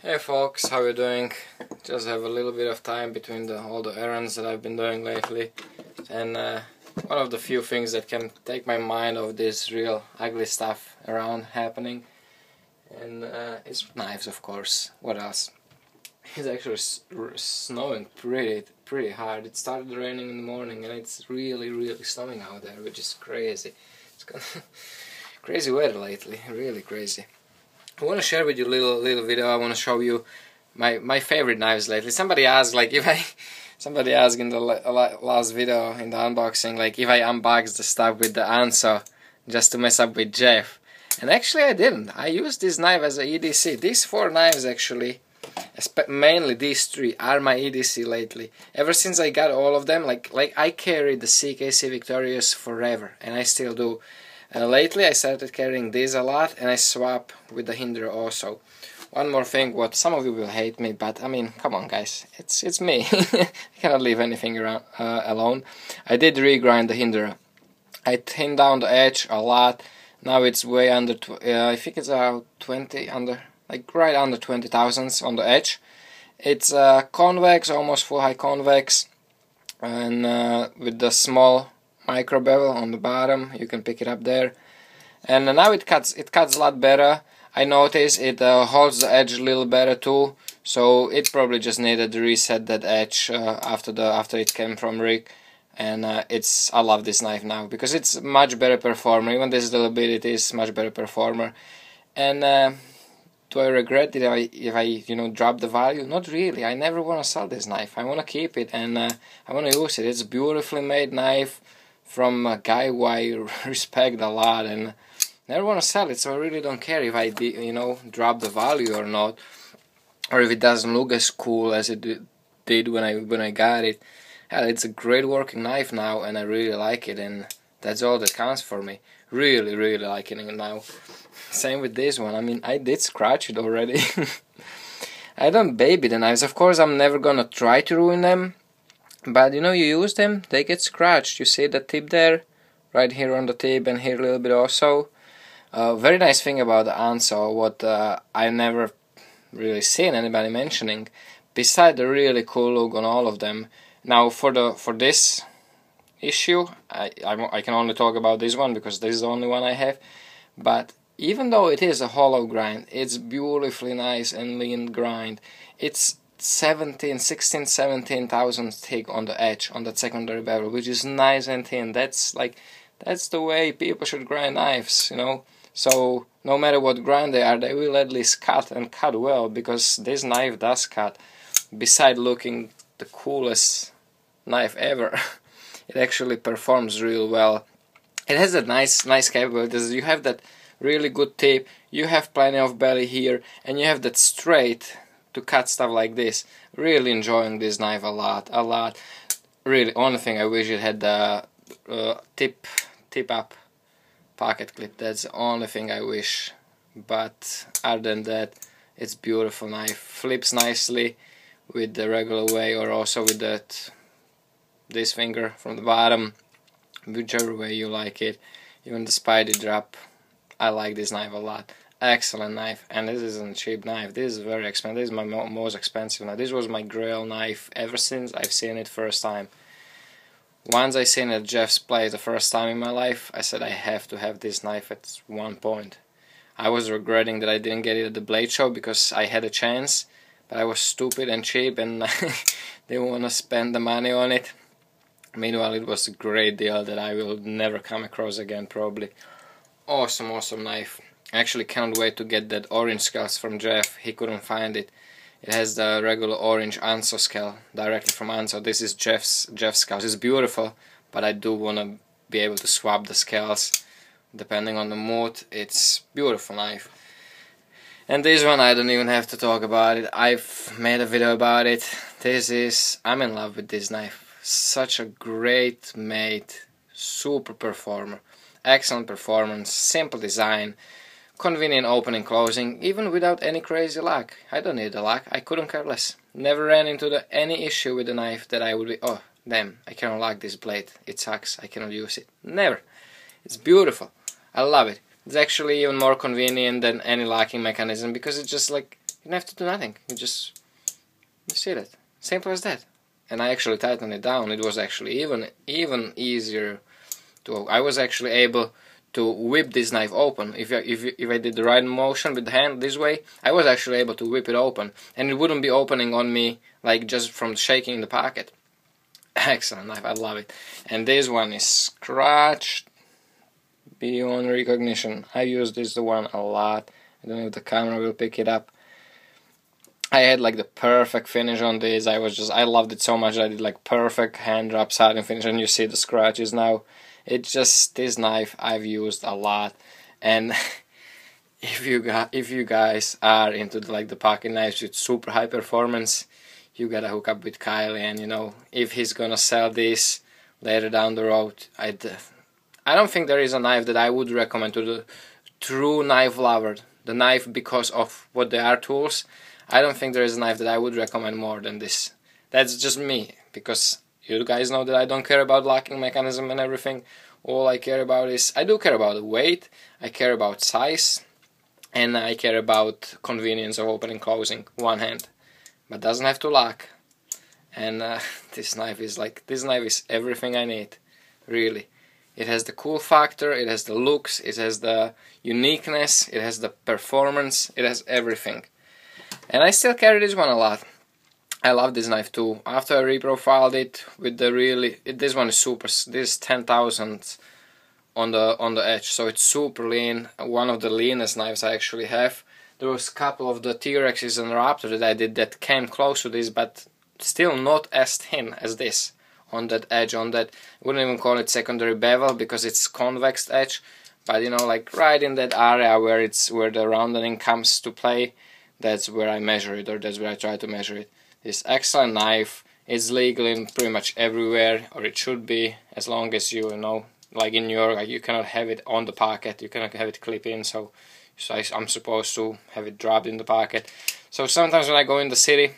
Hey folks, how you doing? Just have a little bit of time between all the errands that I've been doing lately, and one of the few things that can take my mind off this real ugly stuff around happening, and it's knives, of course. What else? It's actually snowing pretty hard. It started raining in the morning and it's really snowing out there, which is crazy. It's kind of crazy weather lately, really crazy. I want to share with you a little video. I want to show you my favorite knives lately. Somebody asked, like, somebody asked in the last video in the unboxing, like, if I unboxed the stuff with the Anso just to mess up with Jeff. And actually I didn't. I used this knife as a EDC. These four knives actually, mainly these three, are my EDC lately. Ever since I got all of them, like I carried the CKC Victorious forever, and I still do. Lately I started carrying these a lot, and I swap with the Hinderer also. One more thing, what some of you will hate me, but I mean, come on guys, it's me. I cannot leave anything around, alone. I did regrind the Hinderer. I thinned down the edge a lot. Now it's way under, I think it's 20 under, like right under 20 thousandths on the edge. It's convex, almost full high convex, and with the small micro bevel on the bottom, you can pick it up there. And now it cuts a lot better. I notice it holds the edge a little better too, so it probably just needed to reset that edge after it came from Rick. And I love this knife now because it's much better performer. Even this little bit, it is much better performer. And do I regret it if I drop the value? Not really. I never want to sell this knife. I want to keep it, and I want to use it. It's a beautifully made knife from a guy who I respect a lot, and never want to sell it. So I really don't care if I drop the value or not, or if it doesn't look as cool as it did when I got it. Hell, it's a great working knife now, and I really like it, and that's all that counts for me. Really liking it now. Same with this one. I mean, I did scratch it already. I don't baby the knives. Of course, I'm never gonna try to ruin them, but you use them, they get scratched. You see the tip there, right here on the tip, and here a little bit also. Very nice thing about the Anso, what I never really seen anybody mentioning, beside the really cool look on all of them. Now for this issue, I can only talk about this one because this is the only one I have. But even though it is a hollow grind, it's beautifully nice and lean grind. It's 16, 17 thousandths thick on the edge, on that secondary bevel, which is nice and thin. That's the way people should grind knives, So no matter what grind they are, they will at least cut, and cut well, because this knife does cut. Beside looking the coolest knife ever, it actually performs real well. It has a nice capabilities. You have that really good tip, you have plenty of belly here, and you have that straight to cut stuff like this. Really enjoying this knife a lot. Really, only thing I wish it had the tip up pocket clip. That's the only thing I wish. But other than that, it's beautiful knife. Flips nicely with the regular way, or also with this finger from the bottom, whichever way you like it. Even the spidey drop, I like this knife a lot. Excellent knife, and this isn't a cheap knife. This is very expensive. This is my most expensive knife. This was my grail knife ever since I've seen it first time. Once I seen it at Jeff's place the first time in my life, I said I have to have this knife at one point. I was regretting that I didn't get it at the Blade Show because I had a chance, but I was stupid and cheap and didn't want to spend the money on it. Meanwhile, it was a great deal that I will never come across again, probably. Awesome knife. I actually can't wait to get that orange scales from Jeff. He couldn't find it. It has the regular orange Anso scale directly from Anso. This is Jeff's scales. It's beautiful, but I do want to be able to swap the scales depending on the mood. It's beautiful knife. And this one, I don't even have to talk about it. I've made a video about it. I'm in love with this knife. Such a great made, super performer. Excellent performance, simple design, convenient opening closing, even without any crazy luck. I don't need the luck, I couldn't care less. Never ran into any issue with the knife that I would be, oh damn, I cannot lock this blade, it sucks, I cannot use it. Never. It's beautiful. I love it. It's actually even more convenient than any locking mechanism, because it's just like, You don't have to do nothing. You see that. Simple as that. And I actually tightened it down. It was actually even easier to. I was actually able to whip this knife open. If I did the right motion with the hand this way, I was actually able to whip it open, and it wouldn't be opening on me like just from shaking the pocket. Excellent knife, I love it. And this one is scratched beyond recognition. I use this one a lot. I don't know if the camera will pick it up. I had like the perfect finish on this. I loved it so much that I did like perfect hand drop satin finish, and you see the scratches now. It's just, this knife I've used a lot. And if you guys are into the pocket knives with super high performance, you gotta hook up with Kylie. And you know, if he's gonna sell this later down the road, I don't think there is a knife that I would recommend to the true knife lover. The knife, because of what they are, tools. I don't think there is a knife that I would recommend more than this. That's just me, because you guys know that I don't care about locking mechanism and everything. All I care about is, I do care about the weight, I care about size, and I care about convenience of opening, closing one hand. But doesn't have to lock. And this knife is everything I need, really. It has the cool factor, it has the looks, it has the uniqueness, it has the performance, it has everything. And I still carry this one a lot. I love this knife too. After I reprofiled it with the this one is super. This is 10,000 on the edge, so it's super lean. One of the leanest knives I actually have. There was a couple of the T-Rexes and Raptor that I did that came close to this, but still not as thin as this on that edge. On that, I wouldn't even call it secondary bevel because it's convex edge, but you know, like right in that area where the rounding comes to play. That's where I measure it, or that's where I try to measure it. This excellent knife is legal in pretty much everywhere, or it should be, as long as you know, like in New York, you cannot have it on the pocket, you cannot have it clip in, so I'm supposed to have it dropped in the pocket. So sometimes when I go in the city,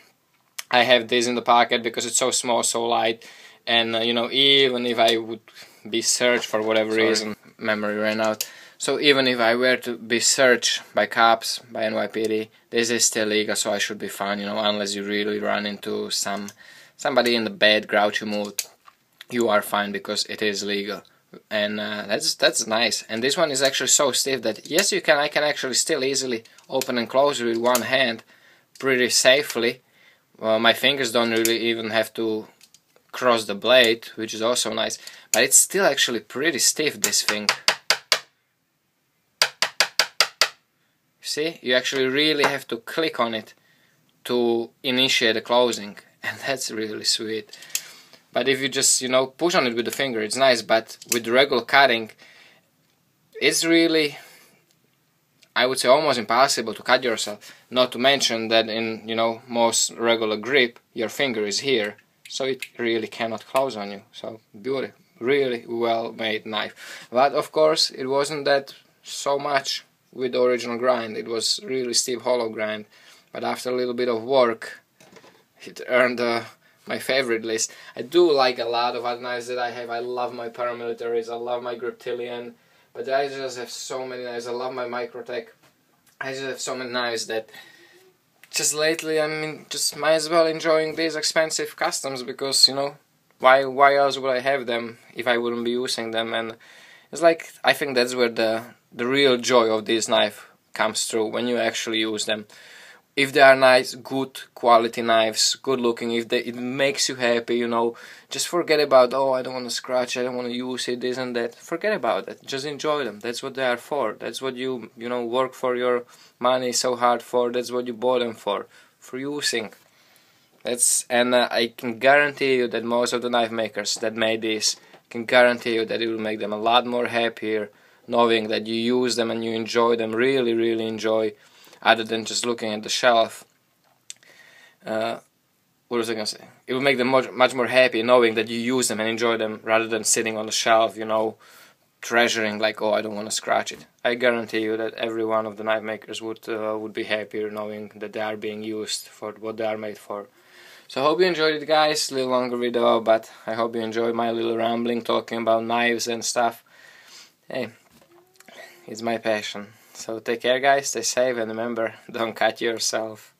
I have this in the pocket because it's so small, so light, and you know, even if I would be searched for whatever reason, memory ran out. So even if I were to be searched by cops, by NYPD, this is still legal, so I should be fine, you know, unless you really run into somebody in the bad, grouchy mood, you are fine because it is legal. And that's nice. And this one is actually so stiff that, yes, I can actually still easily open and close it with one hand pretty safely. My fingers don't really even have to cross the blade, which is also nice, but it's still actually pretty stiff, this thing. See, you actually really have to click on it to initiate the closing, and that's really sweet. But if you just, you know, push on it with the finger, it's nice, but with the regular cutting, it's really, I would say, almost impossible to cut yourself. Not to mention that in, you know, most regular grip, your finger is here, so it really cannot close on you. So, beautiful, really well made knife. But of course, it wasn't that so much with the original grind. It was really stiff hollow grind, but after a little bit of work, it earned my favorite list. I do like a lot of other knives that I have. I love my paramilitaries, I love my Griptilian, but I just have so many knives. I love my Microtech. I just have so many knives that just lately, I mean, just might as well enjoying these expensive customs, because, you know, why else would I have them if I wouldn't be using them? And it's like, I think that's where the real joy of this knife comes through, when you actually use them. If they are nice, good quality knives, good looking, if it makes you happy, you know, just forget about, oh, I don't want to scratch, I don't want to use it, this and that. Forget about it. Just enjoy them. That's what they are for. That's what you know, work for your money so hard for. That's what you bought them for using. And I can guarantee you that most of the knife makers that made this can guarantee you that it will make them a lot more happier, knowing that you use them and you enjoy them, really, really enjoy, other than just looking at the shelf. What was I gonna say? It will make them much more happy knowing that you use them and enjoy them, rather than sitting on the shelf, you know, treasuring like, oh, I don't want to scratch it. I guarantee you that every one of the knife makers would be happier knowing that they are being used for what they are made for. So I hope you enjoyed it, guys. A little longer video, but I hope you enjoyed my little rambling, talking about knives and stuff. Hey, it's my passion. So take care, guys, stay safe, and remember, don't cut yourself.